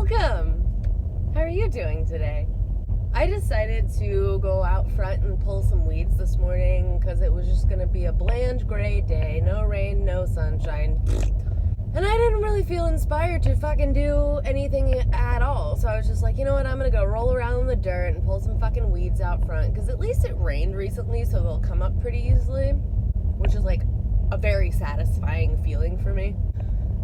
Welcome! How are you doing today? I decided to go out front and pull some weeds this morning because it was just going to be a bland gray day. No rain, no sunshine. And I didn't really feel inspired to fucking do anything at all. So I was just like, you know what, I'm going to go roll around in the dirt and pull some fucking weeds out front. Because at least it rained recently, so they'll come up pretty easily. Which is like a very satisfying feeling for me.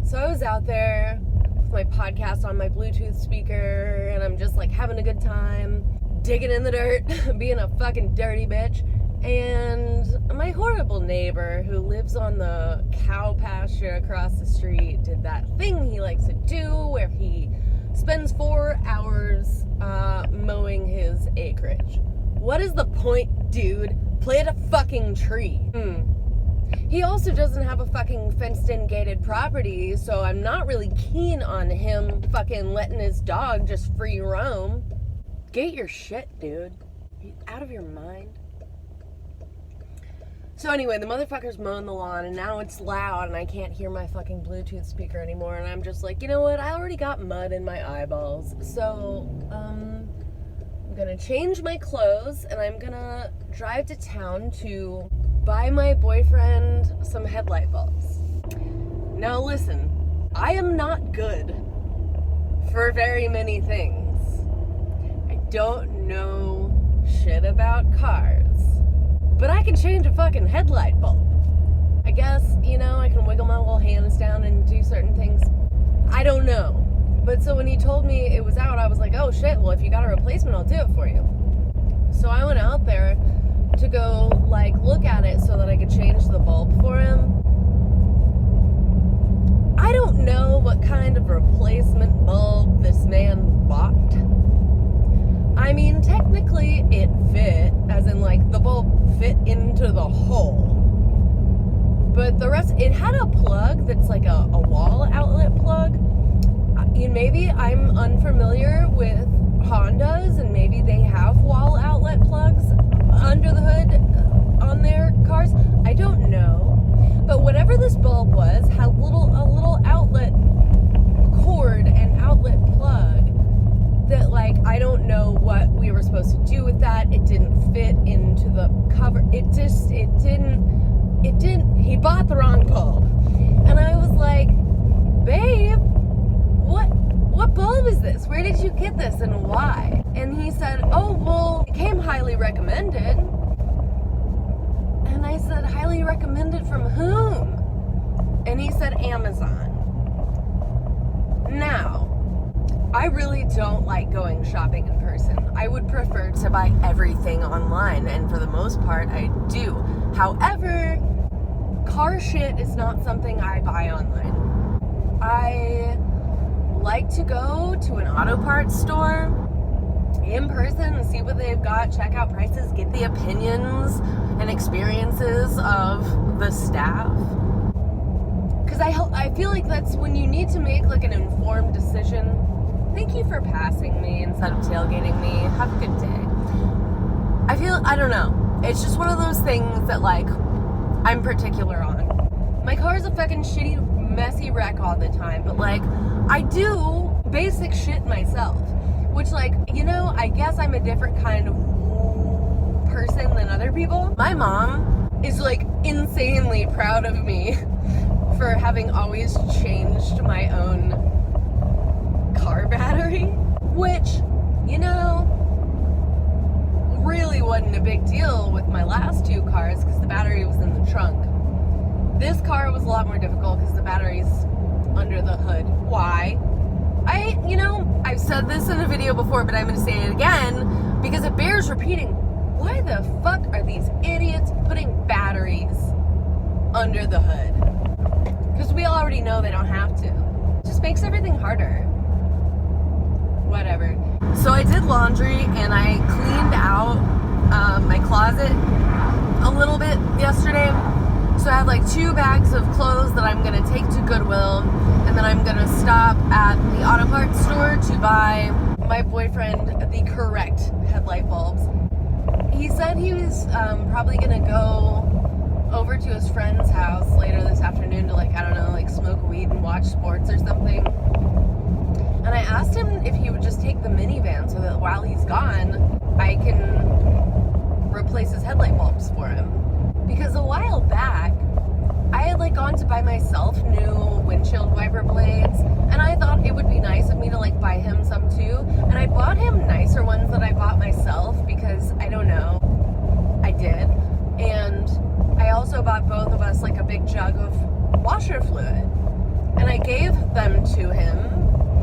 So I was out there with my podcast on my Bluetooth speaker, and I'm just like having a good time, digging in the dirt, being a fucking dirty bitch. And my horrible neighbor who lives on the cow pasture across the street did that thing he likes to do where he spends 4 hours mowing his acreage. What is the point, dude? Plant a fucking tree. He also doesn't have a fucking fenced-in gated property, so I'm not really keen on him fucking letting his dog just free roam. Get your shit, dude. Are you out of your mind? So anyway, the motherfucker's mowing the lawn, and now it's loud, and I can't hear my fucking Bluetooth speaker anymore, and I'm just like, you know what? I already got mud in my eyeballs, so, I'm gonna change my clothes, and I'm gonna drive to town to buy my boyfriend some headlight bulbs. Now listen, I am not good for very many things. I don't know shit about cars, but I can change a fucking headlight bulb. I guess, you know, I can wiggle my little hands down and do certain things. I don't know. But so when he told me it was out, I was like, oh shit, well if you got a replacement, I'll do it for you. So I went out there to go, like, look at it so that I could change the bulb for him. I don't know what kind of replacement bulb this man bought. I mean, technically it fit, as in, like, the bulb fit into the hole. But the rest, it had a plug that's like a wall outlet plug. Maybe I'm unfamiliar with Hondas, and maybe they have wall outlet plugs under the hood on their cars. I don't know. But whatever this bulb was had a little outlet cord and outlet plug that, like, I don't know what we were supposed to do with that. It didn't fit into the cover. It didn't, he bought the wrong bulb. And I was like, babe, what bulb is this? Where did you get this and why? And he said, oh, well, it came highly recommended. And I said, highly recommended from whom? And he said, Amazon. Now, I really don't like going shopping in person. I would prefer to buy everything online, and for the most part, I do. However, car shit is not something I buy online. I like to go to an auto parts store in person and see what they've got, check out prices, get the opinions and experiences of the staff. Because I feel like that's when you need to make like an informed decision. Thank you for passing me instead of tailgating me. Have a good day. I don't know. It's just one of those things that, like, I'm particular on. My car is a fucking shitty, messy wreck all the time, but, like, I do basic shit myself. Which, like, you know, I guess I'm a different kind of person than other people. My mom is, like, insanely proud of me for having always changed my own car battery, which, you know, really wasn't a big deal with my last 2 cars because the battery was in the trunk. This car was a lot more difficult because the battery's under the hood. Why? I've said this in a video before, but I'm going to say it again because it bears repeating. Why the fuck are these idiots putting batteries under the hood? Because we already know they don't have to. It just makes everything harder. Whatever. So I did laundry and I cleaned out my closet a little bit yesterday. So I have like 2 bags of clothes that I'm going to take to Goodwill, and then I'm going to stop at the auto parts store to buy my boyfriend the correct headlight bulbs. He said he was probably going to go over to his friend's house later this afternoon to, like, I don't know, like smoke weed and watch sports or something. And I asked him if he would just take the minivan so that while he's gone, I can replace his headlight bulbs for him. Because a while back, I had like gone to buy myself new windshield wiper blades, and I thought it would be nice of me to like buy him some too. And I bought him nicer ones that I bought myself because I don't know, I did. And I also bought both of us like a big jug of washer fluid, and I gave them to him,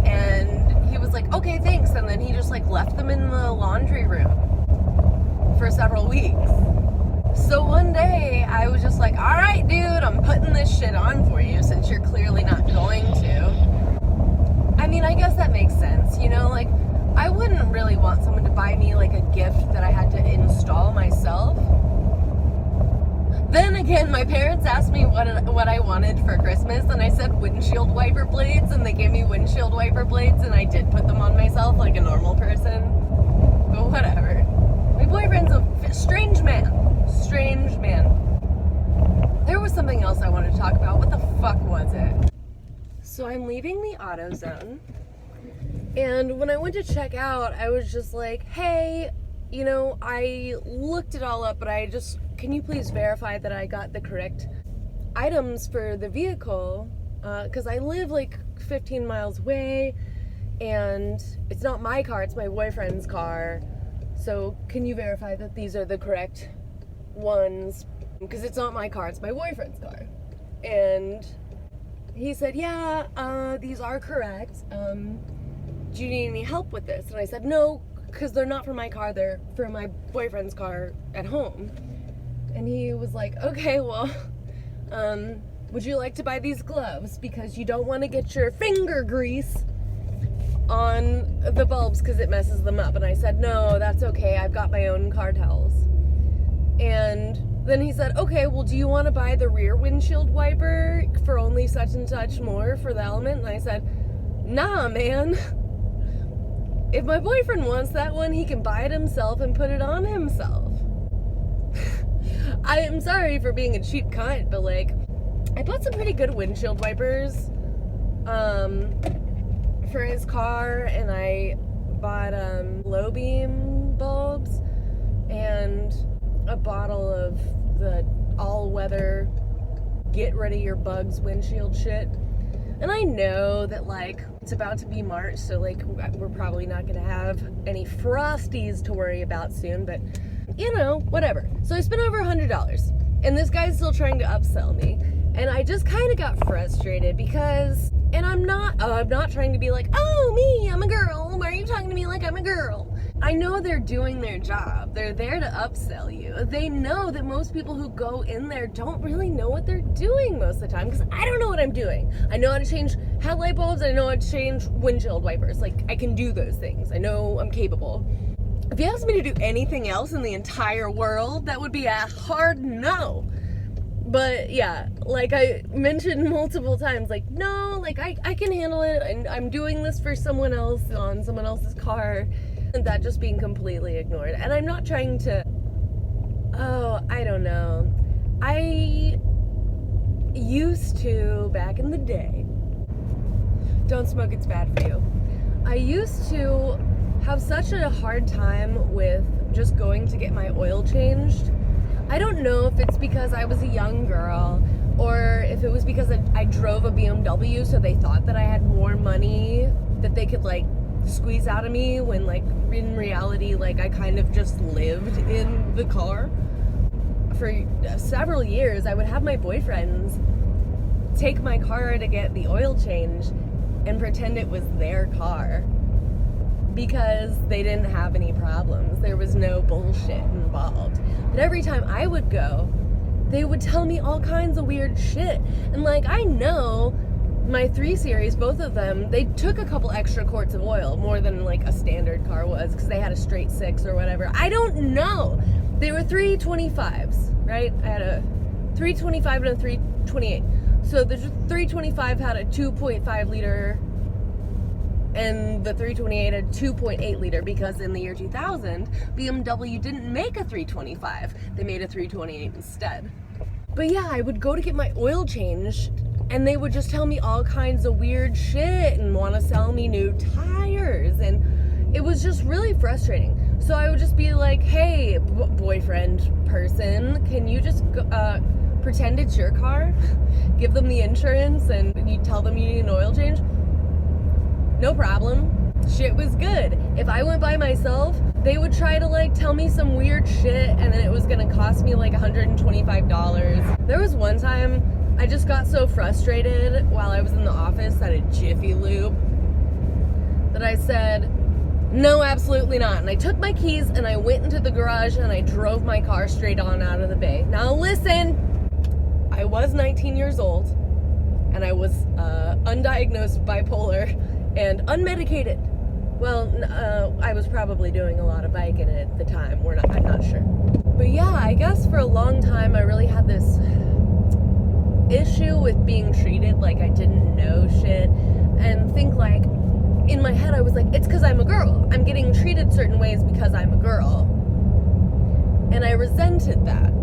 and he was like, okay, thanks. And then he just like left them in the laundry room for several weeks. So one day I was just like, all right, dude, I'm putting this shit on for you since you're clearly not going to. I mean, I guess that makes sense, you know, like I wouldn't really want someone to buy me like a gift that I had to install myself. Then again, my parents asked me what I wanted for Christmas, and I said windshield wiper blades, and they gave me windshield wiper blades, and I did put them on myself like a normal person. But whatever. My boyfriend's a strange man. Strange man. There was something else I wanted to talk about. What the fuck was it? So I'm leaving the AutoZone, and when I went to check out, I was just like, hey, you know, I looked it all up, but can you please verify that I got the correct items for the vehicle? Because I live like 15 miles away, and it's not my car, it's my boyfriend's car. So can you verify that these are the correct ones? Because it's not my car, it's my boyfriend's car. And he said, yeah, these are correct. Do you need any help with this? And I said, no, because they're not for my car, they're for my boyfriend's car at home. And he was like, okay, well, would you like to buy these gloves? Because you don't want to get your finger grease on the bulbs because it messes them up. And I said, no, that's okay, I've got my own car towels. And then he said, okay, well, do you want to buy the rear windshield wiper for only such and such more for the element? And I said, nah, man. If my boyfriend wants that one, he can buy it himself and put it on himself. I am sorry for being a cheap cunt, but like, I bought some pretty good windshield wipers for his car, and I bought low beam bulbs and a bottle of the all-weather get rid of your bugs windshield shit. And I know that like it's about to be March, so like we're probably not gonna have any frosties to worry about soon, but you know, whatever. So I spent over $100, and this guy's still trying to upsell me, and I just kind of got frustrated because, and I'm not trying to be like, oh, me, I'm a girl, why are you talking to me like I'm a girl? I know they're doing their job. They're there to upsell you. They know that most people who go in there don't really know what they're doing most of the time, because I don't know what I'm doing. I know how to change headlight bulbs, I know how to change windshield wipers. Like, I can do those things. I know I'm capable. If you asked me to do anything else in the entire world, that would be a hard no. But yeah, like I mentioned multiple times, like, no, like I can handle it, and I'm doing this for someone else on someone else's car, and that just being completely ignored. And I'm not trying to, I don't know. I used to, back in the day, don't smoke, it's bad for you. I used to have such a hard time with just going to get my oil changed. I don't know if it's because I was a young girl, or if it was because I drove a BMW, so they thought that I had more money that they could like squeeze out of me, when like in reality, like I kind of just lived in the car. For several years, I would have my boyfriends take my car to get the oil changed and pretend it was their car, because they didn't have any problems. There was no bullshit involved. But every time I would go, they would tell me all kinds of weird shit. And like, I know my 3 Series, both of them, they took a couple extra quarts of oil, more than like a standard car was, because they had a straight 6 or whatever. I don't know. They were 325s, right? I had a 325 and a 328. So the 325 had a 2.5 liter, and the 328 had 2.8 liter, because in the year 2000, BMW didn't make a 325. They made a 328 instead. But yeah, I would go to get my oil changed And they would just tell me all kinds of weird shit and want to sell me new tires. And it was just really frustrating. So I would just be like, hey, boyfriend person, can you just pretend it's your car? Give them the insurance and you tell them you need an oil change? No problem. Shit was good. If I went by myself, they would try to like tell me some weird shit and then it was gonna cost me like $125. There was one time I just got so frustrated while I was in the office at a Jiffy Lube that I said, no, absolutely not. And I took my keys and I went into the garage and I drove my car straight on out of the bay. Now listen, I was 19 years old and I was undiagnosed bipolar and unmedicated. Well, I was probably doing a lot of biking at the time. I'm not sure. But yeah, I guess for a long time I really had this issue with being treated like I didn't know shit and think like, in my head I was like, it's because I'm a girl. I'm getting treated certain ways because I'm a girl. And I resented that.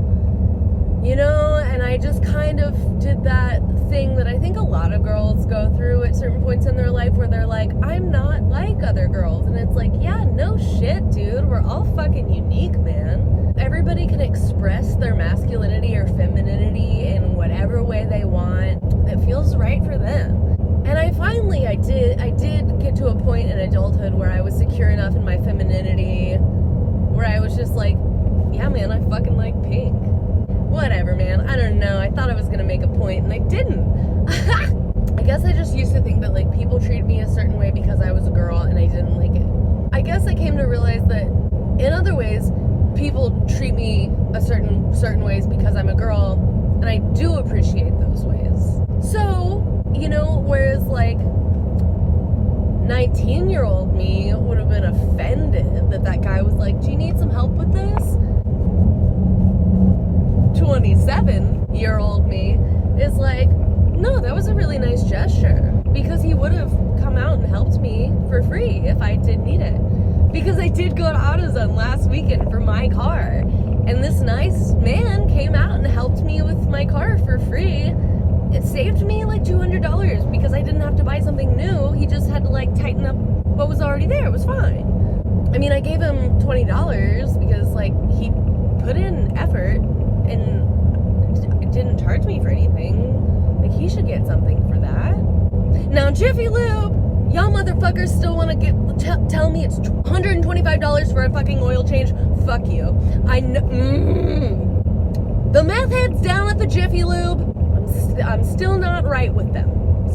You know, and I just kind of did that thing that I think a lot of girls go through at certain points in their life where they're like, I'm not like other girls. And it's like, yeah, no shit, dude. We're all fucking unique, man. Everybody can express their masculinity or femininity in whatever way they want that feels right for them. And I did get to a point in adulthood where I was secure enough in my femininity where I was just like, yeah, man, I fucking like pink. Whatever, man. I don't know. I thought I was gonna make a point and I didn't. I guess I just used to think that like people treated me a certain way because I was a girl and I didn't like it. I guess I came to realize that in other ways, people treat me a certain ways because I'm a girl, and I do appreciate those ways. So, you know, whereas like 19-year-old me would have been offended that guy was like, do you need some help with this? 27-year-old me is like, no, that was a really nice gesture, because he would have come out and helped me for free if I did need it. Because I did go to AutoZone last weekend for my car, and this nice man came out and helped me with my car for free. It saved me like $200 because I didn't have to buy something new. He just had to like tighten up what was already there. It was fine. I mean, I gave him $20 because like he put in effort and didn't charge me for anything. Like, he should get something for that. Now, Jiffy Lube, y'all motherfuckers still want to tell me it's $125 for a fucking oil change? Fuck you. I know. The meth heads down at the Jiffy Lube, I'm still not right with them.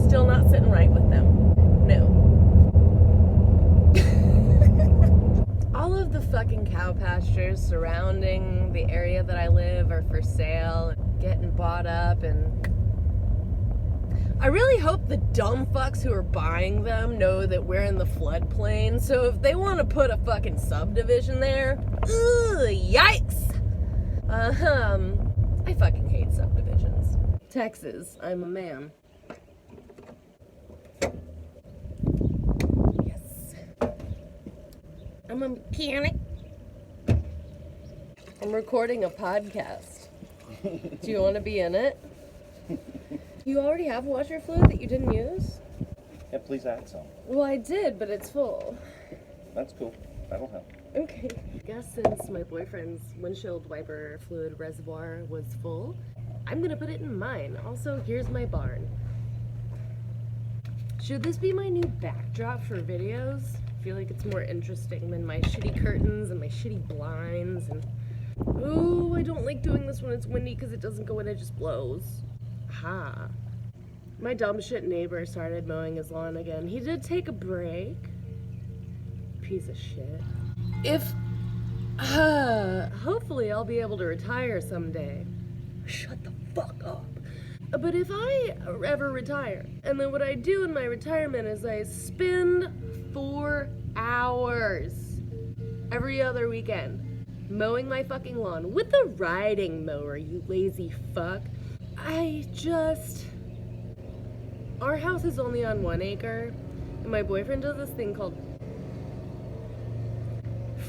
Still not sitting right with them. No. All of the fucking cow pastures surrounding the area that I live are for sale, getting bought up, and I really hope the dumb fucks who are buying them know that we're in the floodplain, so if they want to put a fucking subdivision there, yikes! I fucking hate subdivisions. Texas, I'm a man. Yes. I'm a mechanic. I'm recording a podcast. Do you want to be in it? You already have washer fluid that you didn't use? Yeah, please add some. Well, I did, but it's full. That's cool. That'll help. Okay. I guess since my boyfriend's windshield wiper fluid reservoir was full, I'm gonna put it in mine. Also, here's my barn. Should this be my new backdrop for videos? I feel like it's more interesting than my shitty curtains and my shitty blinds and... Ooh, I don't like doing this when it's windy because it doesn't go in, it just blows. Ha. My dumb shit neighbor started mowing his lawn again. He did take a break. Piece of shit. Hopefully I'll be able to retire someday. Shut the fuck up. But if I ever retire, and then what I do in my retirement is I spend 4 hours every other weekend mowing my fucking lawn with a riding mower, you lazy fuck. Our house is only on 1 acre, and my boyfriend does this thing called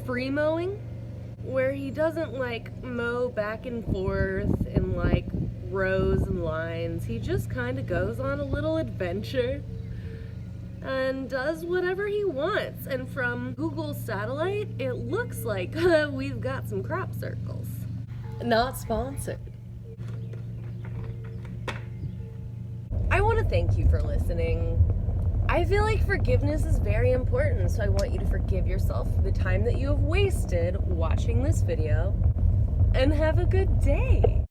free mowing, where he doesn't like mow back and forth and like rows and lines. He just kind of goes on a little adventure and does whatever he wants. And from Google satellite, it looks like we've got some crop circles. Not sponsored. I want to thank you for listening. I feel like forgiveness is very important, so I want you to forgive yourself for the time that you have wasted watching this video, and have a good day.